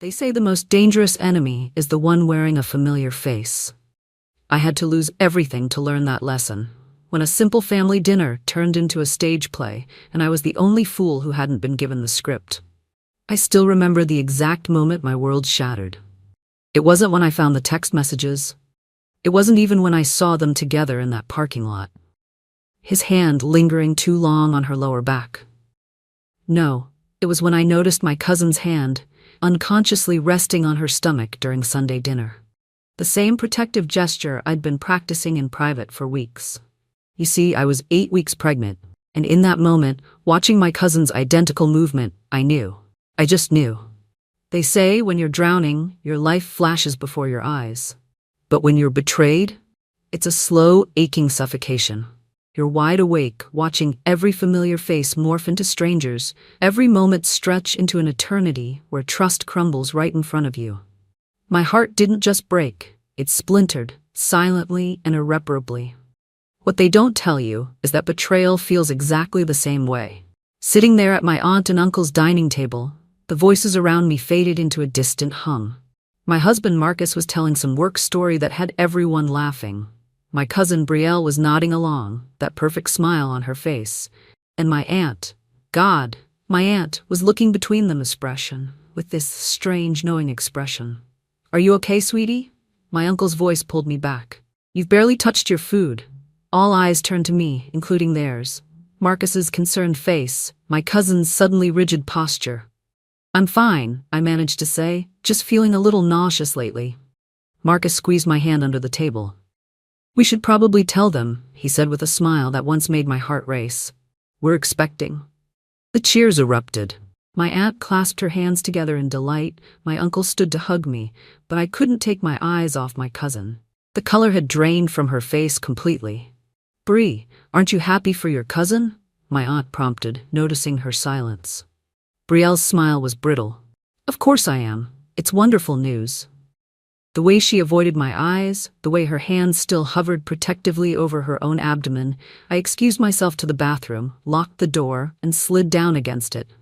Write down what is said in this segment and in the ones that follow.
They say the most dangerous enemy is the one wearing a familiar face. I had to lose everything to learn that lesson, when a simple family dinner turned into a stage play and I was the only fool who hadn't been given the script. I still remember the exact moment my world shattered. It wasn't when I found the text messages. It wasn't even when I saw them together in that parking lot. His hand lingering too long on her lower back. No, it was when I noticed my cousin's hand unconsciously resting on her stomach during Sunday dinner. The same protective gesture I'd been practicing in private for weeks. You see, I was 8 weeks pregnant, and in that moment, watching my cousin's identical movement, I knew. I just knew. They say when you're drowning, your life flashes before your eyes. But when you're betrayed, it's a slow, aching suffocation. You're wide awake, watching every familiar face morph into strangers, every moment stretch into an eternity where trust crumbles right in front of you. My heart didn't just break, it splintered, silently and irreparably. What they don't tell you is that betrayal feels exactly the same way. Sitting there at my aunt and uncle's dining table, the voices around me faded into a distant hum. My husband Marcus was telling some work story that had everyone laughing. My cousin Brielle was nodding along, that perfect smile on her face. And my aunt, my aunt was looking between them expression, with this strange knowing expression. "Are you okay, sweetie?" My uncle's voice pulled me back. "You've barely touched your food." All eyes turned to me, including theirs. Marcus's concerned face, my cousin's suddenly rigid posture. "I'm fine," I managed to say, "just feeling a little nauseous lately." Marcus squeezed my hand under the table. "We should probably tell them," he said with a smile that once made my heart race. "We're expecting." The cheers erupted. My aunt clasped her hands together in delight, my uncle stood to hug me, but I couldn't take my eyes off my cousin. The color had drained from her face completely. "Brie, aren't you happy for your cousin?" my aunt prompted, noticing her silence. Brielle's smile was brittle. "Of course I am. It's wonderful news." The way she avoided my eyes, the way her hands still hovered protectively over her own abdomen, I excused myself to the bathroom, locked the door, and slid down against it.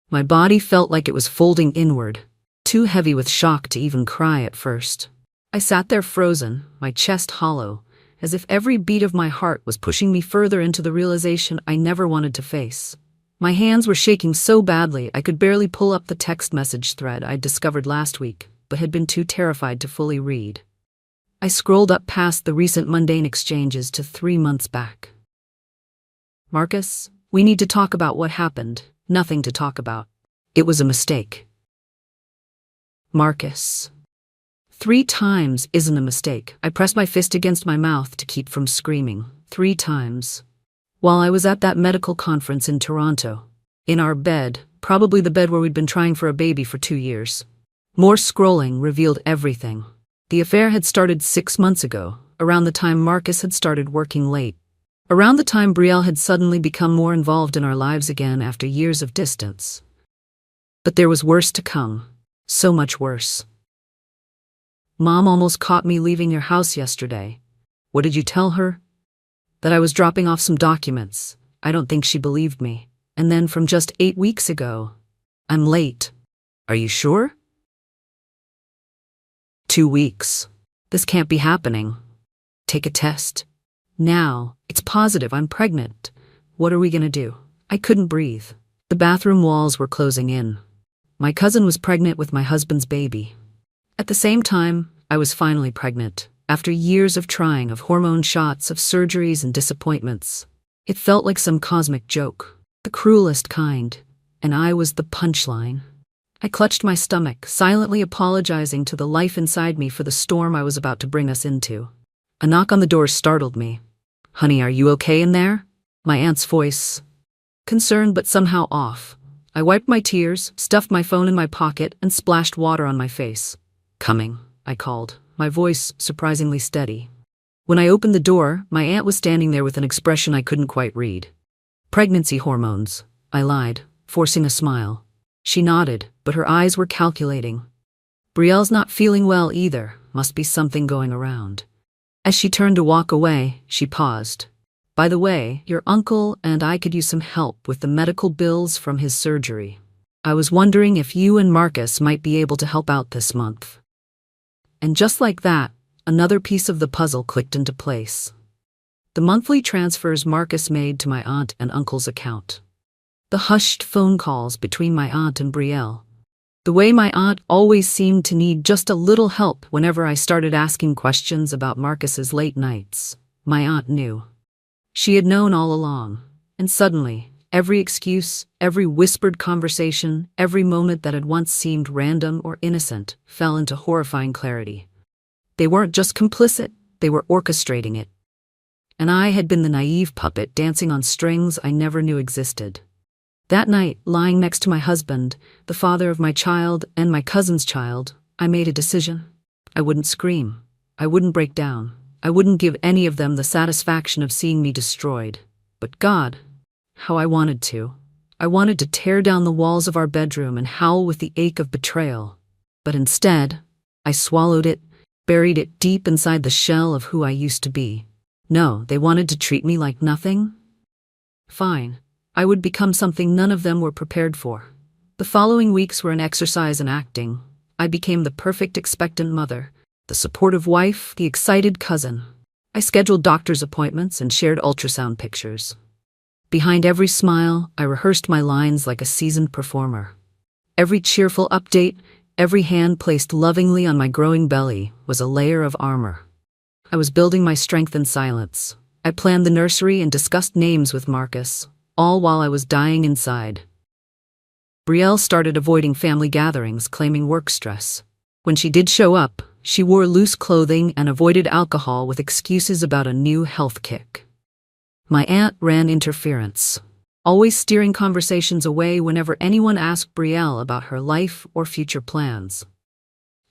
My body felt like it was folding inward, too heavy with shock to even cry at first. I sat there frozen, my chest hollow, as if every beat of my heart was pushing me further into the realization I never wanted to face. My hands were shaking so badly I could barely pull up the text message thread I'd discovered last week, but had been too terrified to fully read. I scrolled up past the recent mundane exchanges to 3 months back. "Marcus, we need to talk about what happened." "Nothing to talk about. It was a mistake." Marcus. 3 times isn't a mistake. I pressed my fist against my mouth to keep from screaming. 3 times. While I was at that medical conference in Toronto. In our bed, probably the bed where we'd been trying for a baby for 2 years. More scrolling revealed everything. The affair had started 6 months ago, around the time Marcus had started working late. Around the time Brielle had suddenly become more involved in our lives again after years of distance. But there was worse to come. So much worse. "Mom almost caught me leaving your house yesterday." "What did you tell her?" "That I was dropping off some documents." I don't think she believed me. And then from just 8 weeks ago, "I'm late." "Are you sure?" 2 weeks. "This can't be happening." "Take a test." "Now, it's positive I'm pregnant. What are we gonna do?" I couldn't breathe. The bathroom walls were closing in. My cousin was pregnant with my husband's baby. At the same time, I was finally pregnant, after years of trying, of hormone shots, of surgeries and disappointments. It felt like some cosmic joke, the cruelest kind, and I was the punchline. I clutched my stomach, silently apologizing to the life inside me for the storm I was about to bring us into. A knock on the door startled me. "Honey, are you okay in there?" My aunt's voice. Concerned but somehow off. I wiped my tears, stuffed my phone in my pocket, and splashed water on my face. "Coming," I called, my voice surprisingly steady. When I opened the door, my aunt was standing there with an expression I couldn't quite read. "Pregnancy hormones," I lied, forcing a smile. She nodded, but her eyes were calculating. "Brielle's not feeling well either, must be something going around." As she turned to walk away, she paused. "By the way, your uncle and I could use some help with the medical bills from his surgery." I was wondering if you and Marcus might be able to help out this month." And just like that, another piece of the puzzle clicked into place. The monthly transfers Marcus made to my aunt and uncle's account. The hushed phone calls between my aunt and Brielle. The way my aunt always seemed to need just a little help whenever I started asking questions about Marcus's late nights. My aunt knew. She had known all along, and suddenly, every excuse, every whispered conversation, every moment that had once seemed random or innocent fell into horrifying clarity. They weren't just complicit, they were orchestrating it. And I had been the naive puppet dancing on strings I never knew existed. That night, lying next to my husband, the father of my child and my cousin's child, I made a decision. I wouldn't scream. I wouldn't break down. I wouldn't give any of them the satisfaction of seeing me destroyed. But God, how I wanted to. I wanted to tear down the walls of our bedroom and howl with the ache of betrayal. But instead, I swallowed it, buried it deep inside the shell of who I used to be. No, they wanted to treat me like nothing? Fine. I would become something none of them were prepared for. The following weeks were an exercise in acting. I became the perfect expectant mother, the supportive wife, the excited cousin. I scheduled doctor's appointments and shared ultrasound pictures. Behind every smile, I rehearsed my lines like a seasoned performer. Every cheerful update, every hand placed lovingly on my growing belly was a layer of armor. I was building my strength in silence. I planned the nursery and discussed names with Marcus, all while I was dying inside. Brielle started avoiding family gatherings, claiming work stress. When she did show up, she wore loose clothing and avoided alcohol with excuses about a new health kick. My aunt ran interference, always steering conversations away whenever anyone asked Brielle about her life or future plans.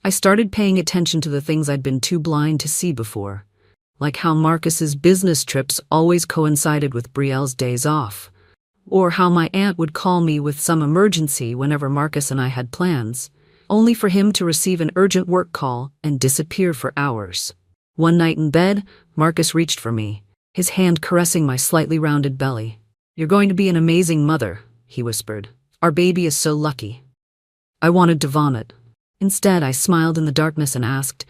I started paying attention to the things I'd been too blind to see before, like how Marcus's business trips always coincided with Brielle's days off, or how my aunt would call me with some emergency whenever Marcus and I had plans, only for him to receive an urgent work call and disappear for hours. One night in bed, Marcus reached for me, his hand caressing my slightly rounded belly. "You're going to be an amazing mother," he whispered. "Our baby is so lucky." I wanted to vomit. Instead, I smiled in the darkness and asked,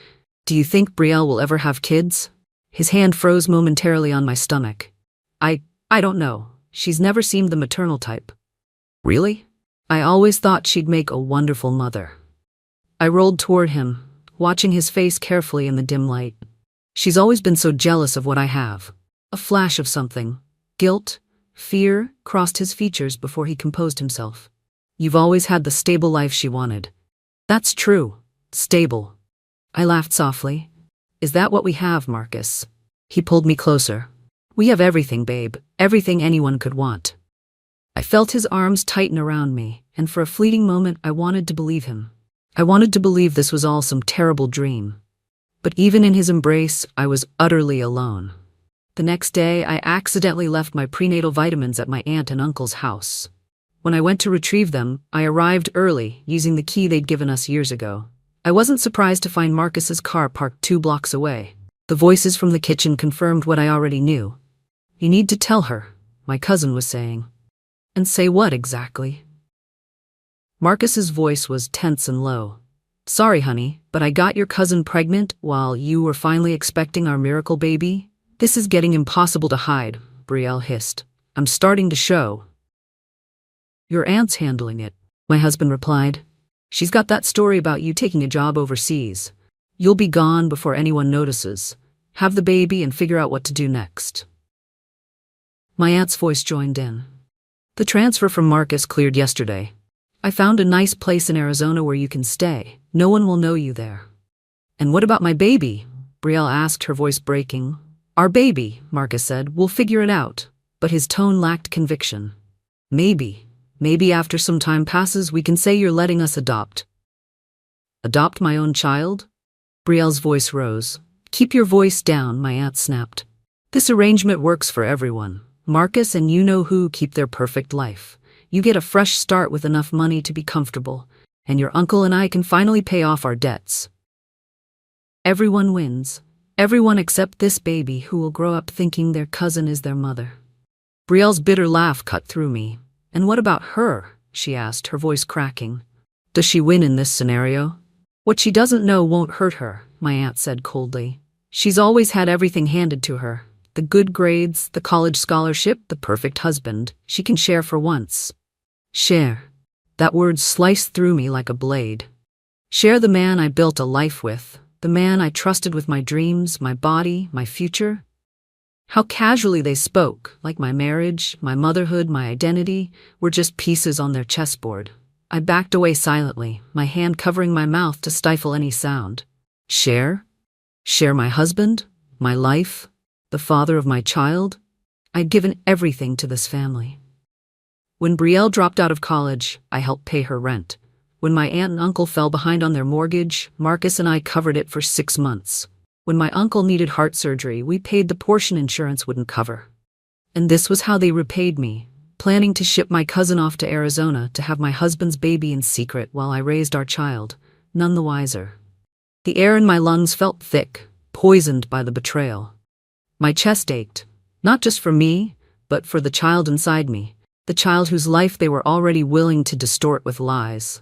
"Do you think Brielle will ever have kids?" His hand froze momentarily on my stomach. I don't know. She's never seemed the maternal type." "Really?" "I always thought she'd make a wonderful mother." I rolled toward him, watching his face carefully in the dim light. "She's always been so jealous of what I have." A flash of something, guilt, fear, crossed his features before he composed himself. "You've always had the stable life she wanted." "That's true. Stable." I laughed softly. "Is that what we have, Marcus?" He pulled me closer. "We have everything, babe. Everything anyone could want." I felt his arms tighten around me, and for a fleeting moment I wanted to believe him. I wanted to believe this was all some terrible dream. But even in his embrace, I was utterly alone. The next day, I accidentally left my prenatal vitamins at my aunt and uncle's house. When I went to retrieve them, I arrived early, using the key they'd given us years ago. I wasn't surprised to find Marcus's car parked 2 blocks away. The voices from the kitchen confirmed what I already knew. "You need to tell her," my cousin was saying. "And say what exactly?" Marcus's voice was tense and low. "Sorry, honey, but I got your cousin pregnant while you were finally expecting our miracle baby. This is getting impossible to hide," Brielle hissed. "I'm starting to show." "Your aunt's handling it," my husband replied. "She's got that story about you taking a job overseas. You'll be gone before anyone notices. Have the baby and figure out what to do next." My aunt's voice joined in. "The transfer from Marcus cleared yesterday. I found a nice place in Arizona where you can stay. No one will know you there." "And what about my baby?" Brielle asked, her voice breaking. "Our baby," Marcus said. "We'll figure it out." But his tone lacked conviction. Maybe after some time passes we can say you're letting us adopt." "Adopt my own child?" Brielle's voice rose. "Keep your voice down," my aunt snapped. "This arrangement works for everyone. Marcus and you-know-who keep their perfect life. You get a fresh start with enough money to be comfortable, and your uncle and I can finally pay off our debts. Everyone wins. Everyone except this baby who will grow up thinking their cousin is their mother." Brielle's bitter laugh cut through me. "And what about her? she asked, her voice cracking. Does she win in this scenario? What she doesn't know won't hurt her, my aunt said coldly. She's always had everything handed to her. The good grades, the college scholarship, the perfect husband. She can share for once. Share. That word sliced through me like a blade. Share the man I built a life with, the man I trusted with my dreams, my body, my future. How casually they spoke, like my marriage, my motherhood, my identity, were just pieces on their chessboard. I backed away silently, my hand covering my mouth to stifle any sound. Share? Share my husband? My life? The father of my child? I'd given everything to this family. When Brielle dropped out of college, I helped pay her rent. When my aunt and uncle fell behind on their mortgage, Marcus and I covered it for 6 months. When my uncle needed heart surgery, we paid the portion insurance wouldn't cover. And this was how they repaid me, planning to ship my cousin off to Arizona to have my husband's baby in secret while I raised our child, none the wiser. The air in my lungs felt thick, poisoned by the betrayal. My chest ached, not just for me, but for the child inside me, the child whose life they were already willing to distort with lies.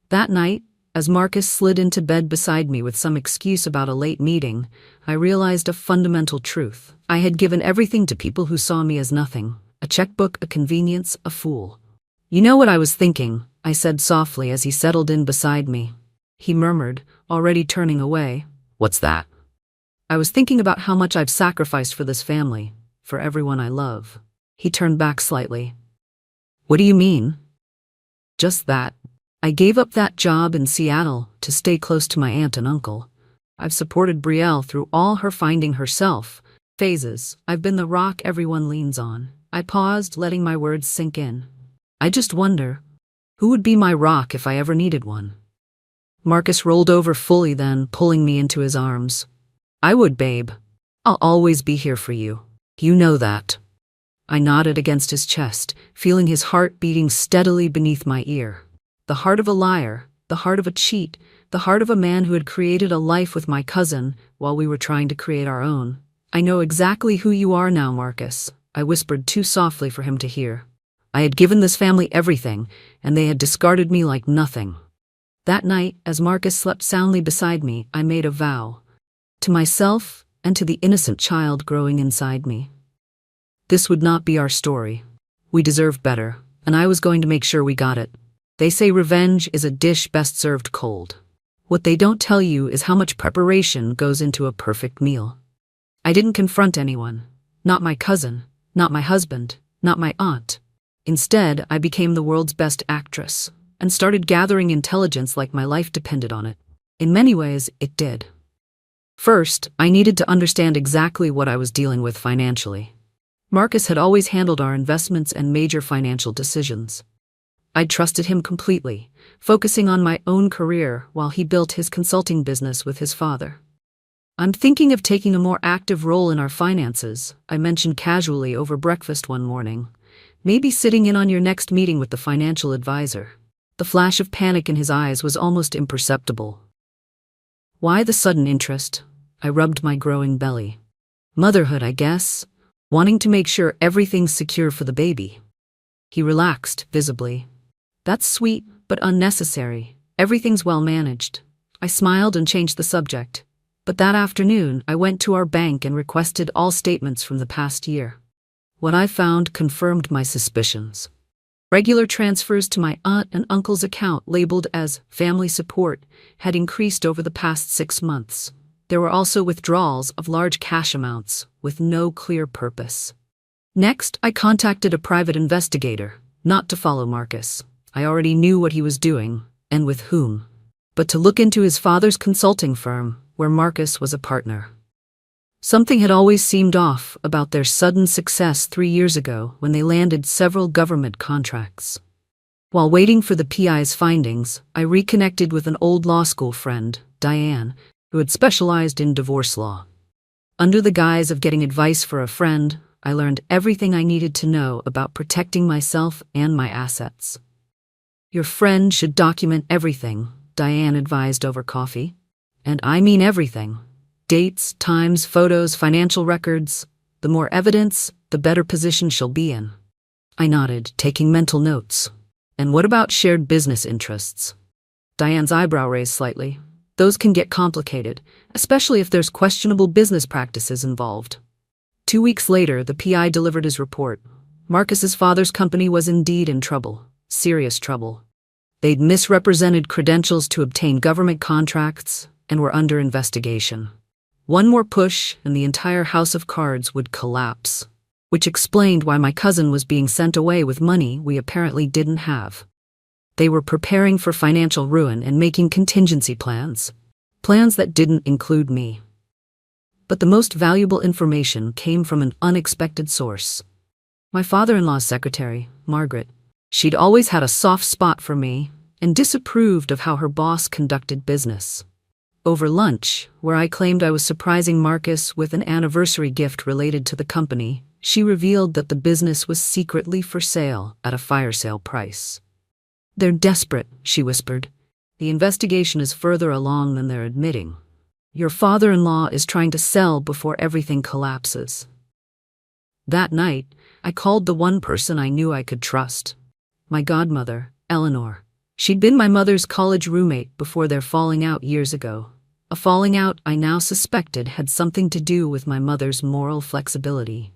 That night, as Marcus slid into bed beside me with some excuse about a late meeting, I realized a fundamental truth. I had given everything to people who saw me as nothing, a checkbook, a convenience, a fool. You know what I was thinking, I said softly as he settled in beside me. He murmured, already turning away. What's that? I was thinking about how much I've sacrificed for this family, for everyone I love. He turned back slightly. What do you mean? Just that. I gave up that job in Seattle to stay close to my aunt and uncle. I've supported Brielle through all her finding herself phases. I've been the rock everyone leans on. I paused, letting my words sink in. I just wonder, who would be my rock if I ever needed one? Marcus rolled over fully then, pulling me into his arms. I would, babe. I'll always be here for you. You know that. I nodded against his chest, feeling his heart beating steadily beneath my ear. The heart of a liar, the heart of a cheat, the heart of a man who had created a life with my cousin while we were trying to create our own. I know exactly who you are now, Marcus, I whispered too softly for him to hear. I had given this family everything, and they had discarded me like nothing. That night, as Marcus slept soundly beside me, I made a vow. To myself and to the innocent child growing inside me. This would not be our story. We deserved better, and I was going to make sure we got it. They say revenge is a dish best served cold. What they don't tell you is how much preparation goes into a perfect meal. I didn't confront anyone. Not my cousin, not my husband, not my aunt. Instead, I became the world's best actress, and started gathering intelligence like my life depended on it. In many ways, it did. First, I needed to understand exactly what I was dealing with financially. Marcus had always handled our investments and major financial decisions. I trusted him completely, focusing on my own career while he built his consulting business with his father. I'm thinking of taking a more active role in our finances, I mentioned casually over breakfast one morning. Maybe sitting in on your next meeting with the financial advisor. The flash of panic in his eyes was almost imperceptible. Why the sudden interest? I rubbed my growing belly. Motherhood, I guess. Wanting to make sure everything's secure for the baby. He relaxed, visibly. That's sweet, but unnecessary. Everything's well managed. I smiled and changed the subject. But that afternoon, I went to our bank and requested all statements from the past year. What I found confirmed my suspicions. Regular transfers to my aunt and uncle's account labeled as family support had increased over the past 6 months. There were also withdrawals of large cash amounts with no clear purpose. Next, I contacted a private investigator, not to follow Marcus. I already knew what he was doing, and with whom, but to look into his father's consulting firm, where Marcus was a partner. Something had always seemed off about their sudden success 3 years ago when they landed several government contracts. While waiting for the PI's findings, I reconnected with an old law school friend, Diane, who had specialized in divorce law. Under the guise of getting advice for a friend, I learned everything I needed to know about protecting myself and my assets. Your friend should document everything, Diane advised over coffee. And I mean everything. Dates, times, photos, financial records. The more evidence, the better position she'll be in. I nodded, taking mental notes. And what about shared business interests? Diane's eyebrow raised slightly. Those can get complicated, especially if there's questionable business practices involved. 2 weeks later, the PI delivered his report. Marcus's father's company was indeed in trouble, serious trouble. They'd misrepresented credentials to obtain government contracts and were under investigation. One more push and the entire house of cards would collapse, which explained why my cousin was being sent away with money we apparently didn't have. They were preparing for financial ruin and making contingency plans that didn't include me. But the most valuable information came from an unexpected source. My father-in-law's secretary, Margaret. She'd always had a soft spot for me and disapproved of how her boss conducted business. Over lunch, where I claimed I was surprising Marcus with an anniversary gift related to the company, she revealed that the business was secretly for sale at a fire sale price. "They're desperate," she whispered. "The investigation is further along than they're admitting. Your father-in-law is trying to sell before everything collapses." That night, I called the one person I knew I could trust. My godmother, Eleanor. She'd been my mother's college roommate before their falling out years ago. A falling out I now suspected had something to do with my mother's moral flexibility.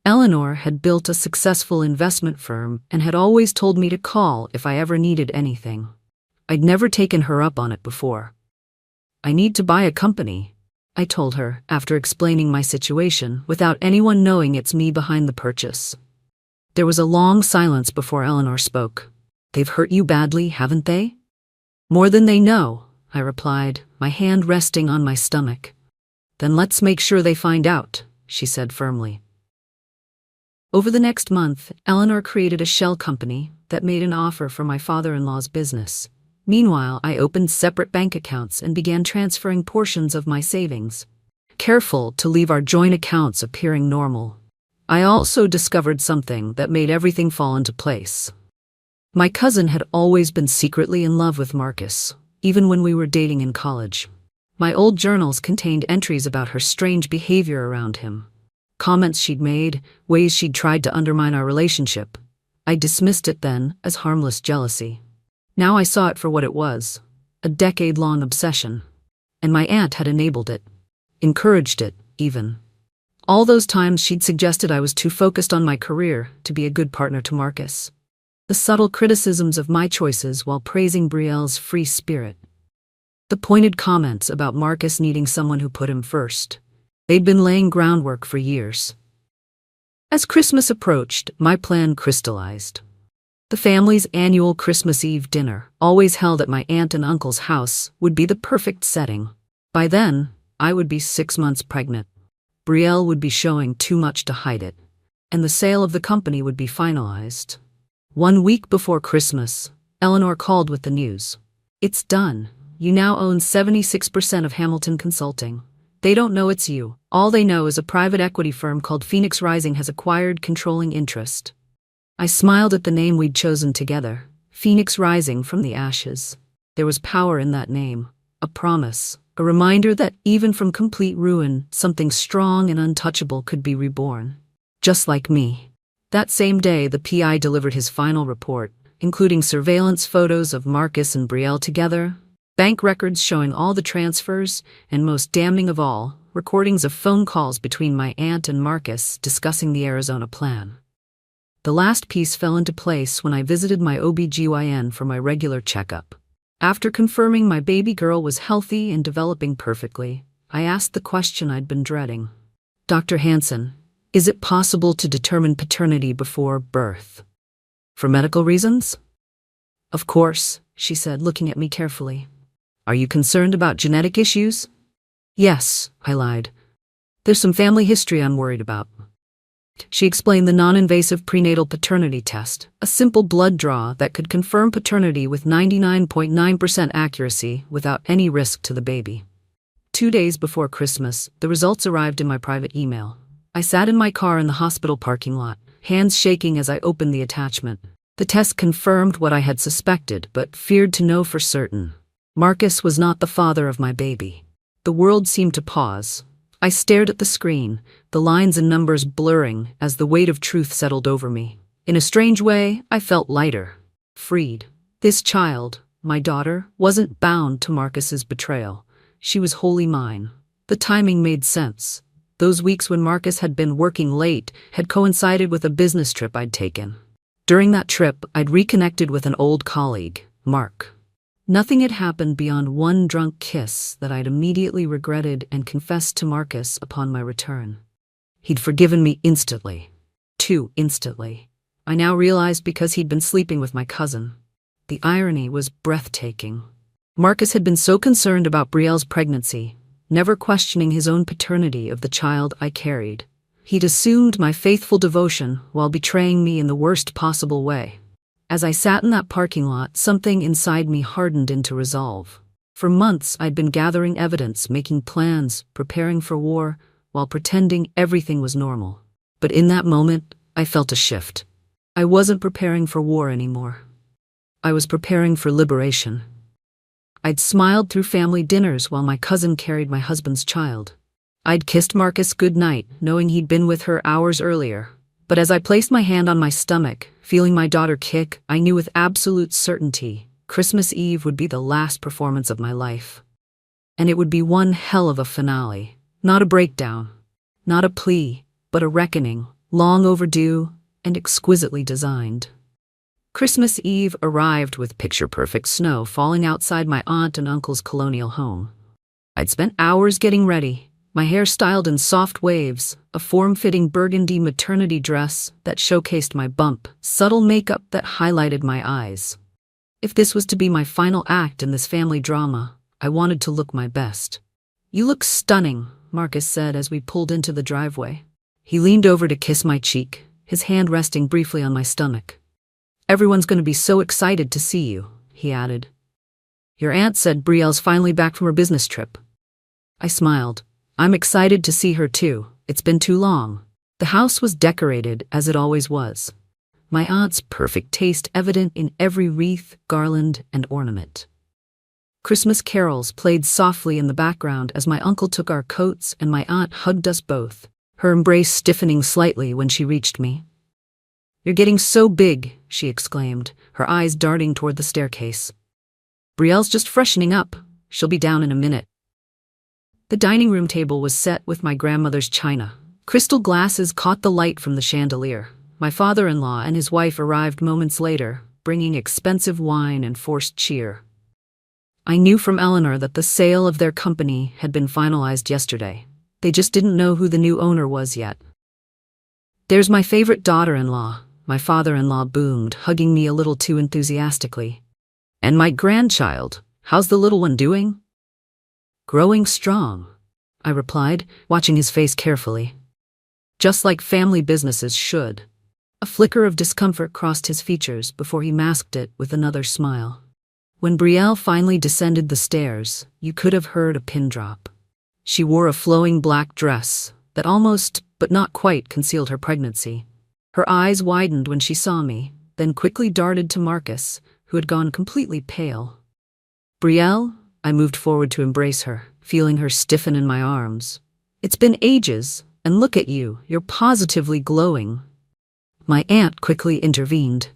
Eleanor had built a successful investment firm and had always told me to call if I ever needed anything. I'd never taken her up on it before. "I need to buy a company," I told her after explaining my situation without anyone knowing it's me behind the purchase. There was a long silence before Eleanor spoke. "They've hurt you badly, haven't they?" "More than they know," I replied, my hand resting on my stomach. "Then let's make sure they find out," she said firmly. Over the next month, Eleanor created a shell company that made an offer for my father-in-law's business. Meanwhile, I opened separate bank accounts and began transferring portions of my savings, careful to leave our joint accounts appearing normal. I also discovered something that made everything fall into place. My cousin had always been secretly in love with Marcus, even when we were dating in college. My old journals contained entries about her strange behavior around him. Comments she'd made, ways she'd tried to undermine our relationship. I dismissed it then as harmless jealousy. Now I saw it for what it was, a decade-long obsession. And my aunt had enabled it, encouraged it, even. All those times she'd suggested I was too focused on my career to be a good partner to Marcus. The subtle criticisms of my choices while praising Brielle's free spirit. The pointed comments about Marcus needing someone who put him first. They'd been laying groundwork for years. As Christmas approached, my plan crystallized. The family's annual Christmas Eve dinner, always held at my aunt and uncle's house, would be the perfect setting. By then, I would be 6 months pregnant. Brielle would be showing too much to hide it, and the sale of the company would be finalized. 1 week before Christmas, Eleanor called with the news. "It's done. You now own 76% of Hamilton Consulting. They don't know it's you. All they know is a private equity firm called Phoenix Rising has acquired controlling interest." I smiled at the name we'd chosen together, Phoenix Rising from the ashes. There was power in that name, a promise, a reminder that even from complete ruin, something strong and untouchable could be reborn. Just like me. That same day, the PI delivered his final report, including surveillance photos of Marcus and Brielle together, bank records showing all the transfers, and most damning of all, recordings of phone calls between my aunt and Marcus discussing the Arizona plan. The last piece fell into place when I visited my OB/GYN for my regular checkup. After confirming my baby girl was healthy and developing perfectly, I asked the question I'd been dreading. "Dr. Hansen, is it possible to determine paternity before birth? For medical reasons?" "Of course," she said, looking at me carefully. "Are you concerned about genetic issues?" "Yes," I lied. "There's some family history I'm worried about." She explained the non-invasive prenatal paternity test, a simple blood draw that could confirm paternity with 99.9% accuracy without any risk to the baby. 2 days before Christmas, the results arrived in my private email. I sat in my car in the hospital parking lot, hands shaking as I opened the attachment. The test confirmed what I had suspected but feared to know for certain. Marcus was not the father of my baby. The world seemed to pause. I stared at the screen, the lines and numbers blurring as the weight of truth settled over me. In a strange way, I felt lighter. freed. This child, my daughter, wasn't bound to Marcus's betrayal. She was wholly mine. The timing made sense. Those weeks when Marcus had been working late had coincided with a business trip I'd taken. During that trip, I'd reconnected with an old colleague, Mark. Nothing had happened beyond one drunk kiss that I'd immediately regretted and confessed to Marcus upon my return. He'd forgiven me instantly. Too instantly. I now realized because he'd been sleeping with my cousin. The irony was breathtaking. Marcus had been so concerned about Brielle's pregnancy, never questioning his own paternity of the child I carried. He'd assumed my faithful devotion while betraying me in the worst possible way. As I sat in that parking lot, something inside me hardened into resolve. For months, I'd been gathering evidence, making plans, preparing for war, while pretending everything was normal. But in that moment, I felt a shift. I wasn't preparing for war anymore. I was preparing for liberation. I'd smiled through family dinners while my cousin carried my husband's child. I'd kissed Marcus goodnight, knowing he'd been with her hours earlier. But as I placed my hand on my stomach, feeling my daughter kick, I knew with absolute certainty Christmas Eve would be the last performance of my life. And it would be one hell of a finale. Not a breakdown, not a plea, but a reckoning, long overdue and exquisitely designed. Christmas Eve arrived with picture-perfect snow falling outside my aunt and uncle's colonial home. I'd spent hours getting ready, my hair styled in soft waves, a form-fitting burgundy maternity dress that showcased my bump, subtle makeup that highlighted my eyes. If this was to be my final act in this family drama, I wanted to look my best. "You look stunning," Marcus said as we pulled into the driveway. He leaned over to kiss my cheek, his hand resting briefly on my stomach. "Everyone's going to be so excited to see you," he added. "Your aunt said Brielle's finally back from her business trip." I smiled. "I'm excited to see her too. It's been too long." The house was decorated as it always was. My aunt's perfect taste evident in every wreath, garland, and ornament. Christmas carols played softly in the background as my uncle took our coats and my aunt hugged us both, her embrace stiffening slightly when she reached me. "You're getting so big," she exclaimed, her eyes darting toward the staircase. "Brielle's just freshening up. She'll be down in a minute." The dining room table was set with my grandmother's china. Crystal glasses caught the light from the chandelier. My father-in-law and his wife arrived moments later, bringing expensive wine and forced cheer. I knew from Eleanor that the sale of their company had been finalized yesterday. They just didn't know who the new owner was yet. "There's my favorite daughter-in-law," my father-in-law boomed, hugging me a little too enthusiastically. "And my grandchild, how's the little one doing?" "Growing strong," I replied, watching his face carefully. "Just like family businesses should." A flicker of discomfort crossed his features before he masked it with another smile. When Brielle finally descended the stairs, you could have heard a pin drop. She wore a flowing black dress that almost, but not quite, concealed her pregnancy. Her eyes widened when she saw me, then quickly darted to Marcus, who had gone completely pale. "Brielle," I moved forward to embrace her, feeling her stiffen in my arms. "It's been ages, and look at you, you're positively glowing." My aunt quickly intervened.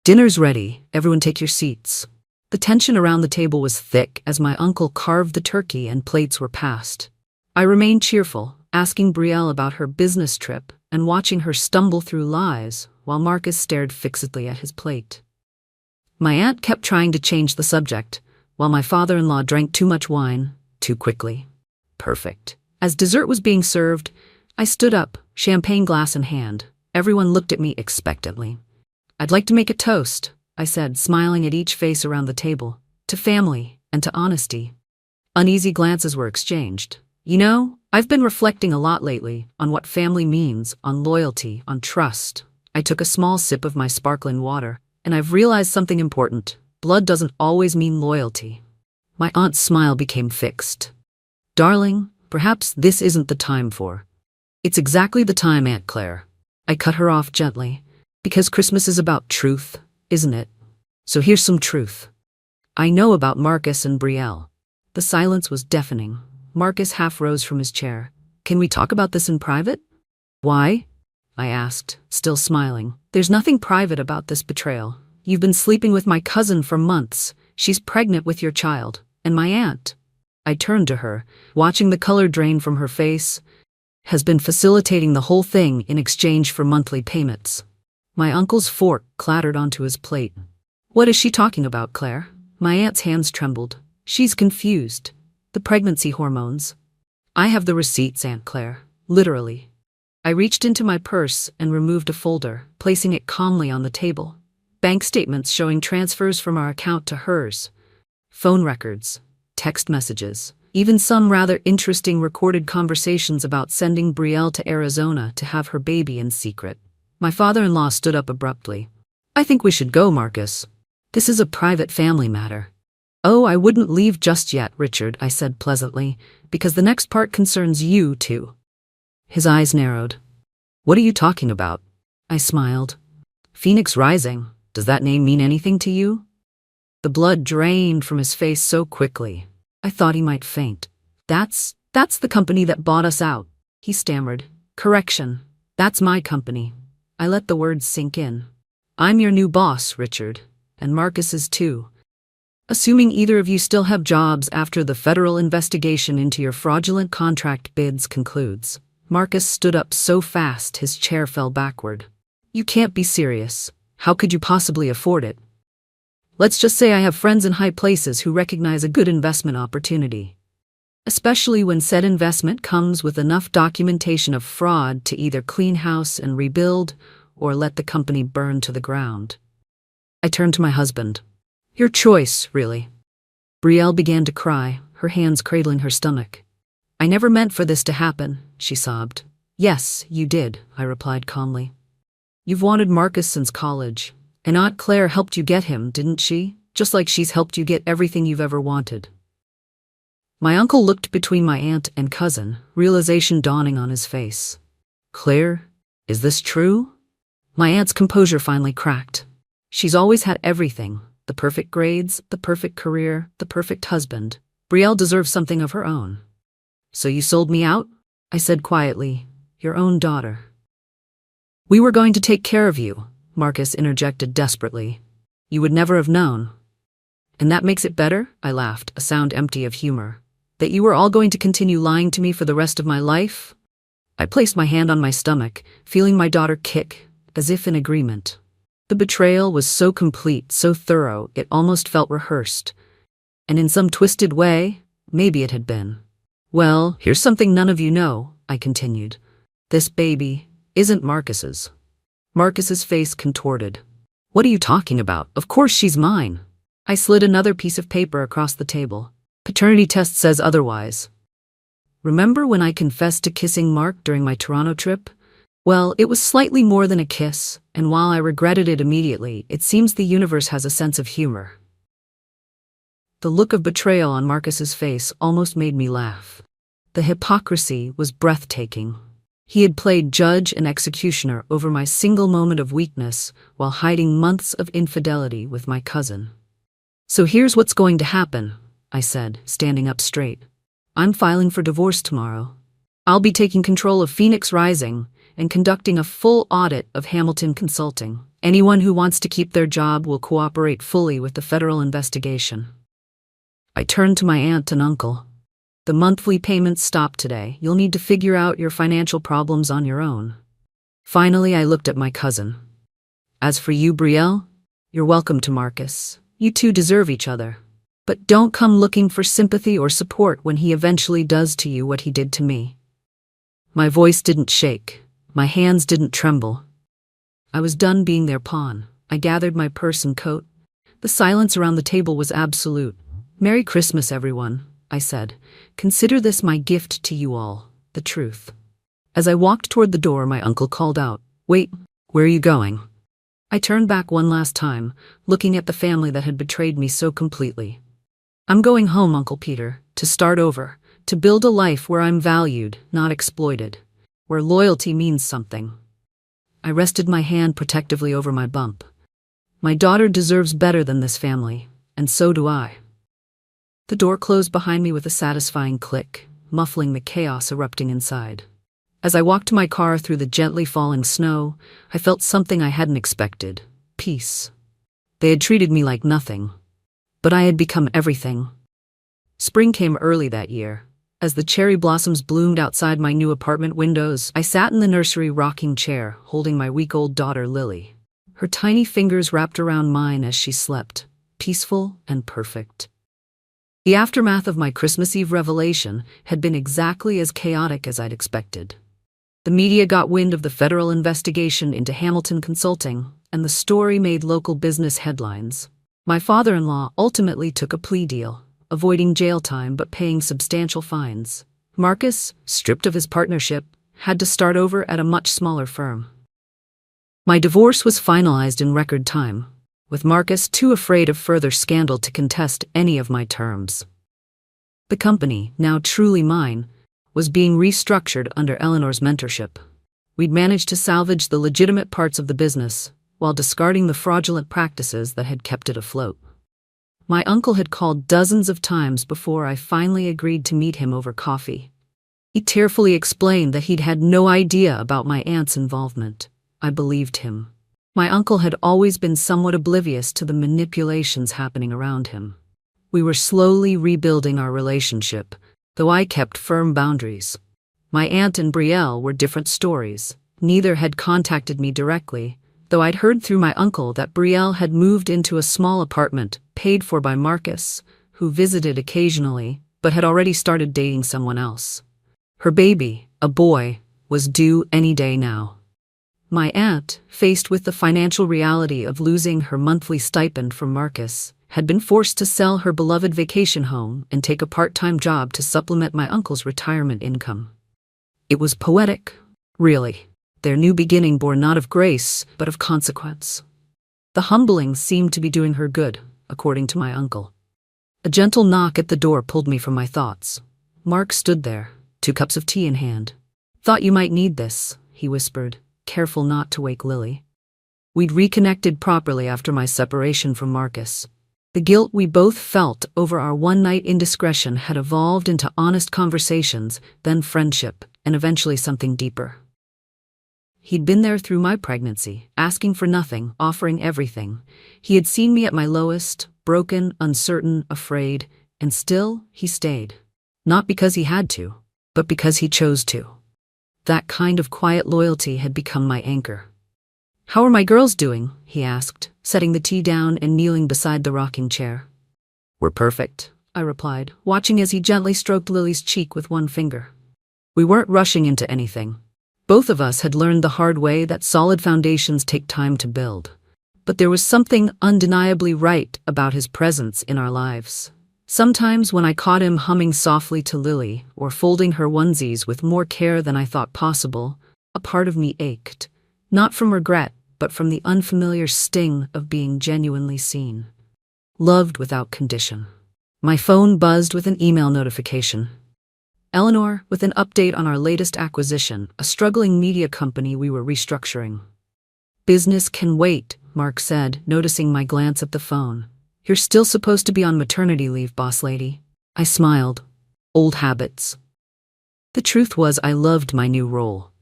"Dinner's ready, everyone take your seats." The tension around the table was thick as my uncle carved the turkey and plates were passed. I remained cheerful, asking Brielle about her business trip and watching her stumble through lies while Marcus stared fixedly at his plate. My aunt kept trying to change the subject, while my father-in-law drank too much wine, too quickly. Perfect. As dessert was being served, I stood up, champagne glass in hand. Everyone looked at me expectantly. "I'd like to make a toast," I said, smiling at each face around the table, "to family and to honesty." Uneasy glances were exchanged. "You know, I've been reflecting a lot lately on what family means, on loyalty, on trust." I took a small sip of my sparkling water, and I've realized something important. Blood doesn't always mean loyalty. My aunt's smile became fixed. "Darling, perhaps this isn't the time for." "It's exactly the time, Aunt Claire." I cut her off gently. "Because Christmas is about truth, isn't it? So here's some truth. I know about Marcus and Brielle." The silence was deafening. Marcus half rose from his chair. "Can we talk about this in private?" "Why?" I asked, still smiling. "There's nothing private about this betrayal. You've been sleeping with my cousin for months. She's pregnant with your child, and my aunt." I turned to her, watching the color drain from her face. "Has been facilitating the whole thing in exchange for monthly payments." My uncle's fork clattered onto his plate. "What is she talking about, Claire?" My aunt's hands trembled. "She's confused. The pregnancy hormones." "I have the receipts, Aunt Claire. Literally." I reached into my purse and removed a folder, placing it calmly on the table. Bank statements showing transfers from our account to hers. Phone records, text messages, even some rather interesting recorded conversations about sending Brielle to Arizona to have her baby in secret. My father-in-law stood up abruptly. "I think we should go, Marcus. This is a private family matter." "Oh, I wouldn't leave just yet, Richard," I said pleasantly, "because the next part concerns you too." His eyes narrowed. "What are you talking about?" I smiled. "Phoenix Rising. Does that name mean anything to you?" The blood drained from his face so quickly, I thought he might faint. That's the company that bought us out," he stammered. "Correction, that's my company." I let the words sink in. "I'm your new boss, Richard, and Marcus is too. Assuming either of you still have jobs after the federal investigation into your fraudulent contract bids concludes." Marcus stood up so fast his chair fell backward. "You can't be serious. How could you possibly afford it?" "Let's just say I have friends in high places who recognize a good investment opportunity. Especially when said investment comes with enough documentation of fraud to either clean house and rebuild or let the company burn to the ground." I turned to my husband. "Your choice, really." Brielle began to cry, her hands cradling her stomach. "I never meant for this to happen," she sobbed. "Yes, you did," I replied calmly. "You've wanted Marcus since college, and Aunt Claire helped you get him, didn't she? Just like she's helped you get everything you've ever wanted." My uncle looked between my aunt and cousin, realization dawning on his face. "Claire, is this true?" My aunt's composure finally cracked. "She's always had everything. The perfect grades, the perfect career, the perfect husband. Brielle deserves something of her own." "So you sold me out?" I said quietly. "Your own daughter." "We were going to take care of you," Marcus interjected desperately. "You would never have known." "And that makes it better?" I laughed, a sound empty of humor. "That you were all going to continue lying to me for the rest of my life?" I placed my hand on my stomach, feeling my daughter kick, as if in agreement. The betrayal was so complete, so thorough, it almost felt rehearsed. And in some twisted way, maybe it had been. "Well, here's something none of you know," I continued. "This baby isn't Marcus's." Marcus's face contorted. "What are you talking about? Of course she's mine." I slid another piece of paper across the table. "Paternity test says otherwise." "Remember when I confessed to kissing Mark during my Toronto trip? Well, it was slightly more than a kiss, and while I regretted it immediately, it seems the universe has a sense of humor." The look of betrayal on Marcus's face almost made me laugh. The hypocrisy was breathtaking. He had played judge and executioner over my single moment of weakness while hiding months of infidelity with my cousin. "So here's what's going to happen," I said, standing up straight. "I'm filing for divorce tomorrow. I'll be taking control of Phoenix Rising and conducting a full audit of Hamilton Consulting. Anyone who wants to keep their job will cooperate fully with the federal investigation." I turned to my aunt and uncle. "The monthly payments stop today. You'll need to figure out your financial problems on your own." Finally, I looked at my cousin. "As for you, Brielle, you're welcome to Marcus. You two deserve each other. But don't come looking for sympathy or support when he eventually does to you what he did to me." My voice didn't shake. My hands didn't tremble. I was done being their pawn. I gathered my purse and coat. The silence around the table was absolute. "Merry Christmas, everyone," I said. "Consider this my gift to you all, the truth." As I walked toward the door, my uncle called out, "Wait, where are you going?" I turned back one last time, looking at the family that had betrayed me so completely. "I'm going home, Uncle Peter, to start over, to build a life where I'm valued, not exploited, where loyalty means something." I rested my hand protectively over my bump. My daughter deserves better than this family, and so do I. The door closed behind me with a satisfying click, muffling the chaos erupting inside. As I walked to my car through the gently falling snow, I felt something I hadn't expected: peace. They had treated me like nothing. But I had become everything. Spring came early that year. As the cherry blossoms bloomed outside my new apartment windows, I sat in the nursery rocking chair, holding my week-old daughter Lily. Her tiny fingers wrapped around mine as she slept, peaceful and perfect. The aftermath of my Christmas Eve revelation had been exactly as chaotic as I'd expected. The media got wind of the federal investigation into Hamilton Consulting, and the story made local business headlines. My father-in-law ultimately took a plea deal, avoiding jail time but paying substantial fines. Marcus, stripped of his partnership, had to start over at a much smaller firm. My divorce was finalized in record time, with Marcus too afraid of further scandal to contest any of my terms. The company, now truly mine, was being restructured under Eleanor's mentorship. We'd managed to salvage the legitimate parts of the business, while discarding the fraudulent practices that had kept it afloat. My uncle had called dozens of times before I finally agreed to meet him over coffee. He tearfully explained that he'd had no idea about my aunt's involvement. I believed him. My uncle had always been somewhat oblivious to the manipulations happening around him. We were slowly rebuilding our relationship, though I kept firm boundaries. My aunt and Brielle were different stories. Neither had contacted me directly, though I'd heard through my uncle that Brielle had moved into a small apartment paid for by Marcus, who visited occasionally but had already started dating someone else. Her baby, a boy, was due any day now. My aunt, faced with the financial reality of losing her monthly stipend from Marcus, had been forced to sell her beloved vacation home and take a part-time job to supplement my uncle's retirement income. It was poetic, really. Their new beginning bore not of grace, but of consequence. The humbling seemed to be doing her good, according to my uncle. A gentle knock at the door pulled me from my thoughts. Mark stood there, 2 cups of tea in hand. "Thought you might need this," he whispered, careful not to wake Lily. We'd reconnected properly after my separation from Marcus. The guilt we both felt over our one-night indiscretion had evolved into honest conversations, then friendship, and eventually something deeper. He'd been there through my pregnancy, asking for nothing, offering everything. He had seen me at my lowest, broken, uncertain, afraid, and still he stayed. Not because he had to, but because he chose to. That kind of quiet loyalty had become my anchor. "How are my girls doing?" he asked, setting the tea down and kneeling beside the rocking chair. "We're perfect," I replied, watching as he gently stroked Lily's cheek with one finger. We weren't rushing into anything. Both of us had learned the hard way that solid foundations take time to build. But there was something undeniably right about his presence in our lives. Sometimes when I caught him humming softly to Lily, or folding her onesies with more care than I thought possible, a part of me ached. Not from regret, but from the unfamiliar sting of being genuinely seen. Loved without condition. My phone buzzed with an email notification. Eleanor, with an update on our latest acquisition, a struggling media company we were restructuring. "Business can wait," Mark said, noticing my glance at the phone. "You're still supposed to be on maternity leave, boss lady." I smiled. Old habits. The truth was I loved my new role.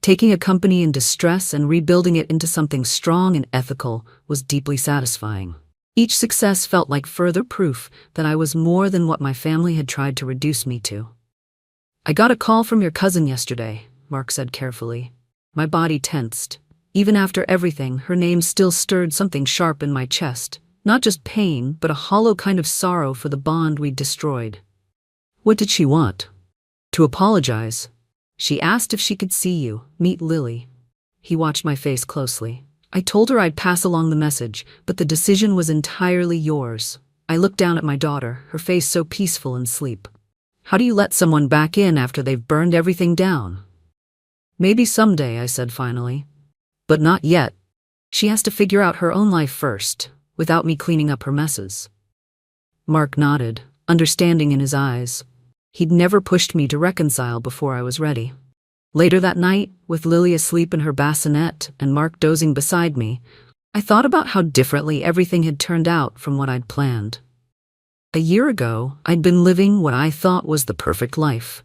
Taking a company in distress and rebuilding it into something strong and ethical was deeply satisfying. Each success felt like further proof that I was more than what my family had tried to reduce me to. "I got a call from your cousin yesterday," Mark said carefully. My body tensed. Even after everything, her name still stirred something sharp in my chest. Not just pain, but a hollow kind of sorrow for the bond we'd destroyed. "What did she want?" "To apologize. She asked if she could see you, meet Lily." He watched my face closely. "I told her I'd pass along the message, but the decision was entirely yours." I looked down at my daughter, her face so peaceful in sleep. "How do you let someone back in after they've burned everything down?" "Maybe someday," I said finally. "But not yet. She has to figure out her own life first, without me cleaning up her messes." Mark nodded, understanding in his eyes. He'd never pushed me to reconcile before I was ready. Later that night, with Lily asleep in her bassinet and Mark dozing beside me, I thought about how differently everything had turned out from what I'd planned. A year ago, I'd been living what I thought was the perfect life,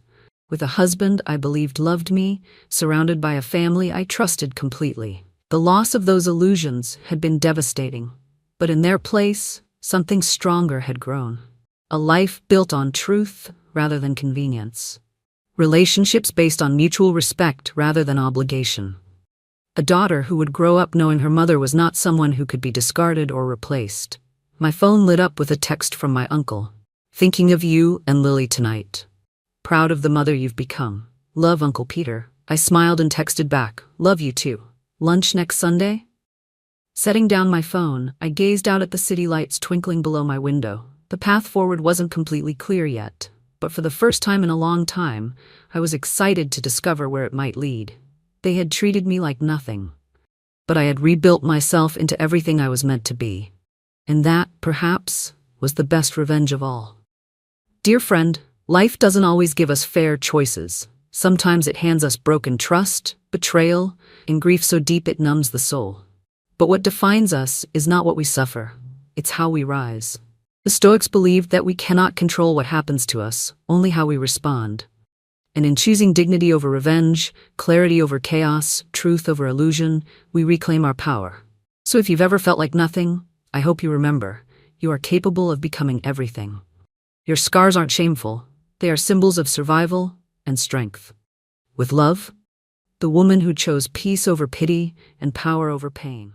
with a husband I believed loved me, surrounded by a family I trusted completely. The loss of those illusions had been devastating. But in their place, something stronger had grown. A life built on truth rather than convenience. Relationships based on mutual respect rather than obligation. A daughter who would grow up knowing her mother was not someone who could be discarded or replaced. My phone lit up with a text from my uncle. Thinking of you and Lily tonight. Proud of the mother you've become. Love, Uncle Peter. I smiled and texted back, love you too. Lunch next Sunday? Setting down my phone, I gazed out at the city lights twinkling below my window. The path forward wasn't completely clear yet, but for the first time in a long time, I was excited to discover where it might lead. They had treated me like nothing, but I had rebuilt myself into everything I was meant to be. And that, perhaps, was the best revenge of all. Dear friend, life doesn't always give us fair choices. Sometimes it hands us broken trust, betrayal, and grief so deep it numbs the soul. But what defines us is not what we suffer, it's how we rise. The Stoics believed that we cannot control what happens to us, only how we respond. And in choosing dignity over revenge, clarity over chaos, truth over illusion, we reclaim our power. So if you've ever felt like nothing, I hope you remember, you are capable of becoming everything. Your scars aren't shameful, they are symbols of survival and strength. With love, the woman who chose peace over pity and power over pain.